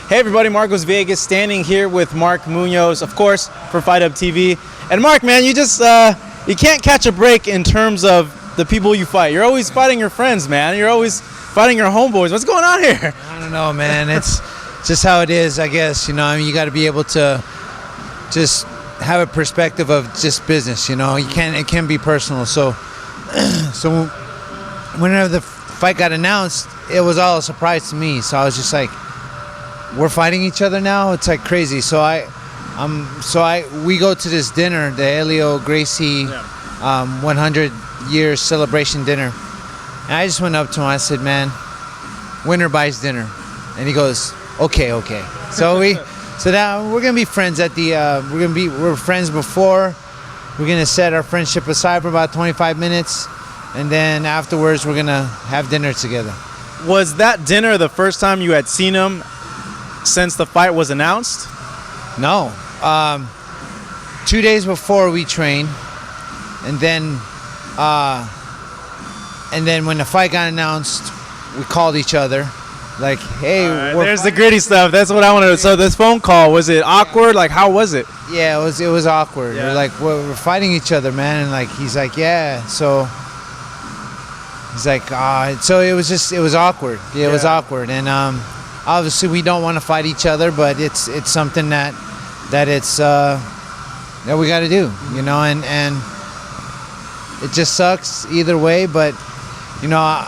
Hey everybody, Marcos Villegas standing here with Mark Munoz, of course, for Fight Up TV. And Mark, man, you just you can't catch a break in terms of the people you fight. You're always fighting your friends, man. You're always fighting your homeboys. What's going on here? I don't know, man. It's just how it is, I guess. You know, I mean, you got to be able to just have a perspective of just business. You know, it can be personal. So whenever the fight got announced, it was all a surprise to me. So I was just like, we're fighting each other now? It's like crazy. So we go to this dinner, the Helio Gracie 100 years celebration dinner. And I just went up to him. I said, man, winner buys dinner. And he goes, okay. So now we're gonna be friends at the we're friends before. We're gonna set our friendship aside for about 25 minutes, and then afterwards we're gonna have dinner together. Was that dinner the first time you had seen him since the fight was announced? No. 2 days before we trained, and then when the fight got announced, we called each other. Like, hey, there's the gritty stuff. That's what I want to know. So this phone call, was it awkward? Like, how was it? Yeah, it was awkward. Yeah. We're like, we're fighting each other, man. And like, he's like, yeah. So he's like, so it was awkward. Yeah, it was awkward. And obviously we don't want to fight each other, but it's something that we got to do, you know. And it just sucks either way, but you know.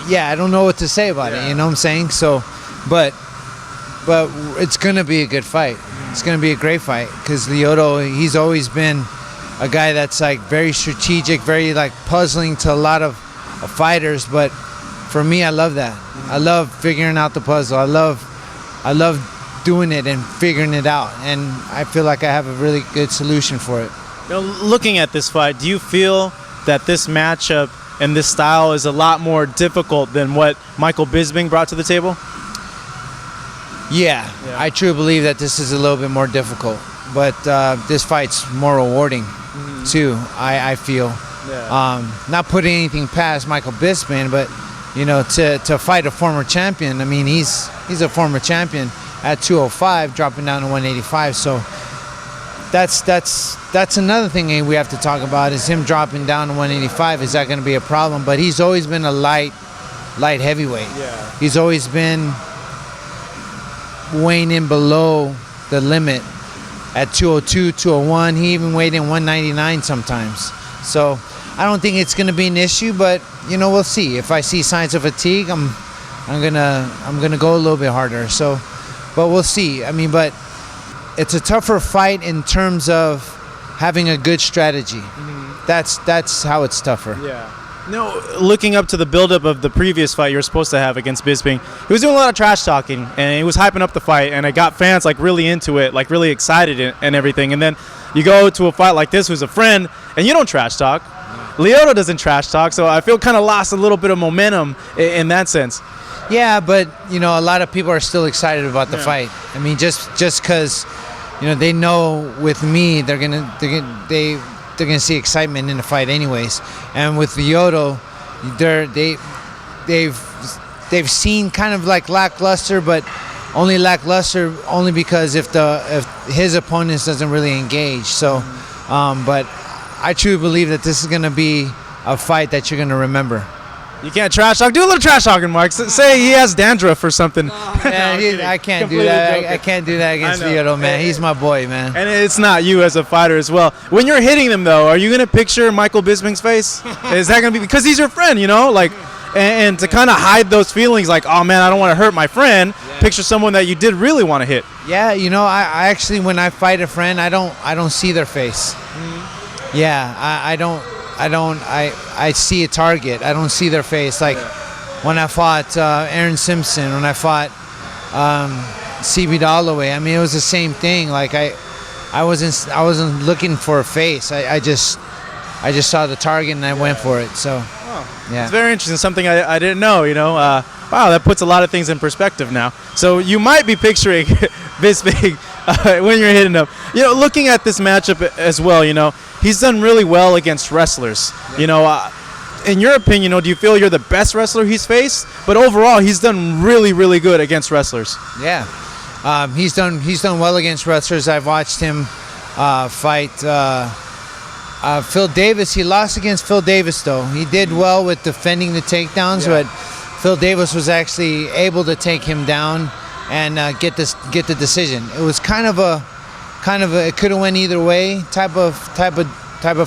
Yeah, I don't know what to say about it. You know what I'm saying? So, but it's gonna be a good fight. It's gonna be a great fight because Lyoto, he's always been a guy that's like very strategic, very like puzzling to a lot of fighters. But for me, I love that. I love figuring out the puzzle. I love doing it and figuring it out. And I feel like I have a really good solution for it. You know, looking at this fight, do you feel that this matchup and this style is a lot more difficult than what Michael Bisping brought to the table? Yeah, I truly believe that this is a little bit more difficult, but this fight's more rewarding too. I feel. Not putting anything past Michael Bisping, but you know, to fight a former champion. I mean, he's a former champion at 205, dropping down to 185. So that's another thing we have to talk about is him dropping down to 185. Is that going to be a problem? But he's always been a light heavyweight. Yeah. He's always been weighing in below the limit at 202, 201. He even weighed in 199 sometimes. So I don't think it's going to be an issue, but you know, we'll see. If I see signs of fatigue, I'm gonna go a little bit harder. So, but we'll see. I mean, but it's a tougher fight in terms of having a good strategy. That's how it's tougher. Yeah. No, looking up to the buildup of the previous fight you were supposed to have against Bisping, he was doing a lot of trash talking, and he was hyping up the fight, and it got fans like really into it, like really excited and everything. And then you go to a fight like this, who's a friend, and you don't trash talk. Lyoto doesn't trash talk, so I feel kind of lost a little bit of momentum in that sense. Yeah, but you know, a lot of people are still excited about the fight. I mean, just because, you know, they know with me they're gonna see excitement in the fight anyways. And with Lyoto, they've seen kind of like lackluster, but only lackluster only because if his opponents doesn't really engage. So, but I truly believe that this is gonna be a fight that you're gonna remember. You can't trash talk. Do a little trash talking, Mark. Say he has dandruff or something. Man, I can't do that. I can't do that against Lyoto, man. He's my boy, man. And it's not you as a fighter as well. When you're hitting them, though, are you gonna picture Michael Bisping's face? Is that gonna be because he's your friend, you know, like, and to kind of hide those feelings, like, oh man, I don't want to hurt my friend. Picture someone that you did really want to hit. Yeah, you know, I actually, when I fight a friend, I don't see their face. Yeah, I see a target. I don't see their face. Like when I fought Aaron Simpson, when I fought CB Holloway. I mean, it was the same thing. Like I wasn't looking for a face. I just saw the target and I went for it. So yeah, it's very interesting. Something I didn't know. You know, wow, that puts a lot of things in perspective now. So you might be picturing Bisping when you're hitting him. You know, looking at this matchup as well. You know, he's done really well against wrestlers. You know, in your opinion, do you feel you're the best wrestler he's faced? But overall, he's done really, really good against wrestlers. Yeah, he's done well against wrestlers. I've watched him fight Phil Davis. He lost against Phil Davis, though. He did well with defending the takedowns, but Phil Davis was actually able to take him down and get the decision. It was kind of a it could have went either way type of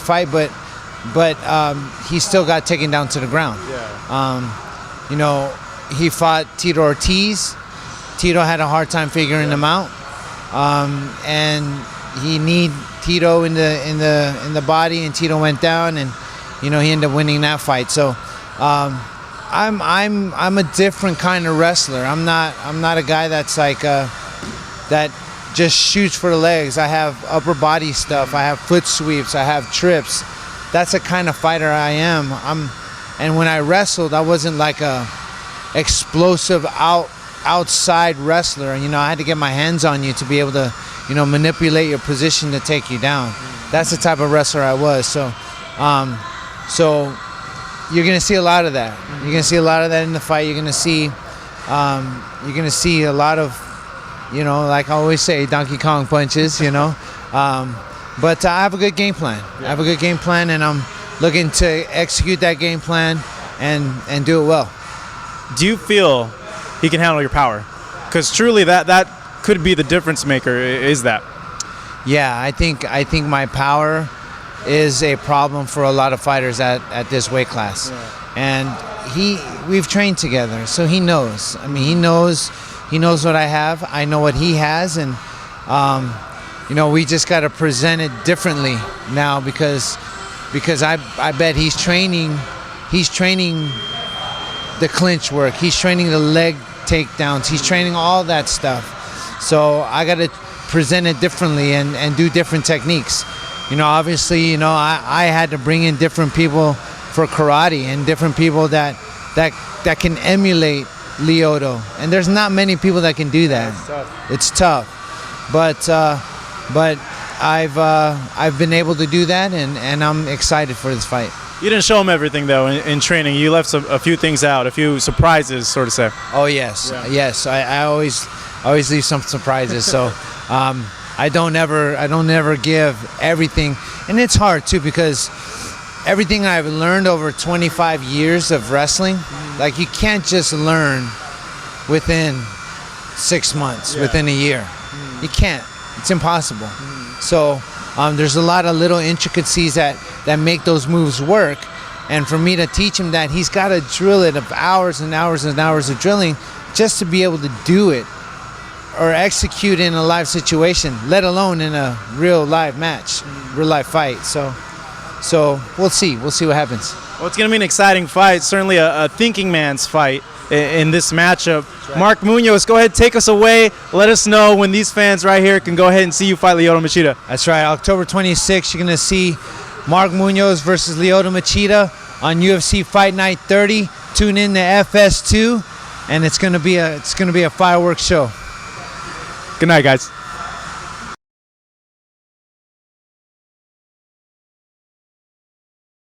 fight, but he still got taken down to the ground. He fought Tito Ortiz. Tito had a hard time figuring him out, and he kneed Tito in the body, and Tito went down, and he ended up winning that fight. So I'm a different kind of wrestler. I'm not a guy that's like that just shoots for the legs. I have upper body stuff. I have foot sweeps. I have trips. That's the kind of fighter I am. And when I wrestled, I wasn't like a explosive outside wrestler. I had to get my hands on you to be able to manipulate your position to take you down. That's the type of wrestler I was. So you're gonna see a lot of that. You're gonna see a lot of that in the fight. You're gonna see a lot of, like I always say, Donkey Kong punches. But I have a good game plan. I have a good game plan, and I'm looking to execute that game plan and do it well. Do you feel he can handle your power? Because truly, that could be the difference maker. Is that? Yeah, I think my power is a problem for a lot of fighters at this weight class, and we've trained together, so he knows. He knows what I have. I know what he has, and we just got to present it differently now because I bet he's training the clinch work. He's training the leg takedowns. He's training all that stuff. So I got to present it differently and do different techniques. Obviously, I had to bring in different people for karate and different people that can emulate Lyoto. And there's not many people that can do that. It's tough. But I've been able to do that, and I'm excited for this fight. You didn't show him everything, though, in training. You left a few things out, a few surprises, so to say. Oh, yes. Yes. I always leave some surprises. So I don't ever give everything. And it's hard, too, because everything I've learned over 25 years of wrestling, like you can't just learn within 6 months, within a year. You can't. It's impossible. So there's a lot of little intricacies that make those moves work. And for me to teach him that, he's got to drill it of hours and hours and hours of drilling just to be able to do it or execute in a live situation, let alone in a real live match, real life fight. So we'll see. We'll see what happens. Well, it's going to be an exciting fight, certainly a thinking man's fight in this matchup. Right. Mark Munoz, go ahead, take us away. Let us know when these fans right here can go ahead and see you fight Lyoto Machida. That's right. October 26th, you're going to see Mark Munoz versus Lyoto Machida on UFC Fight Night 30. Tune in to FS2, and it's going to be a fireworks show. Good night, guys.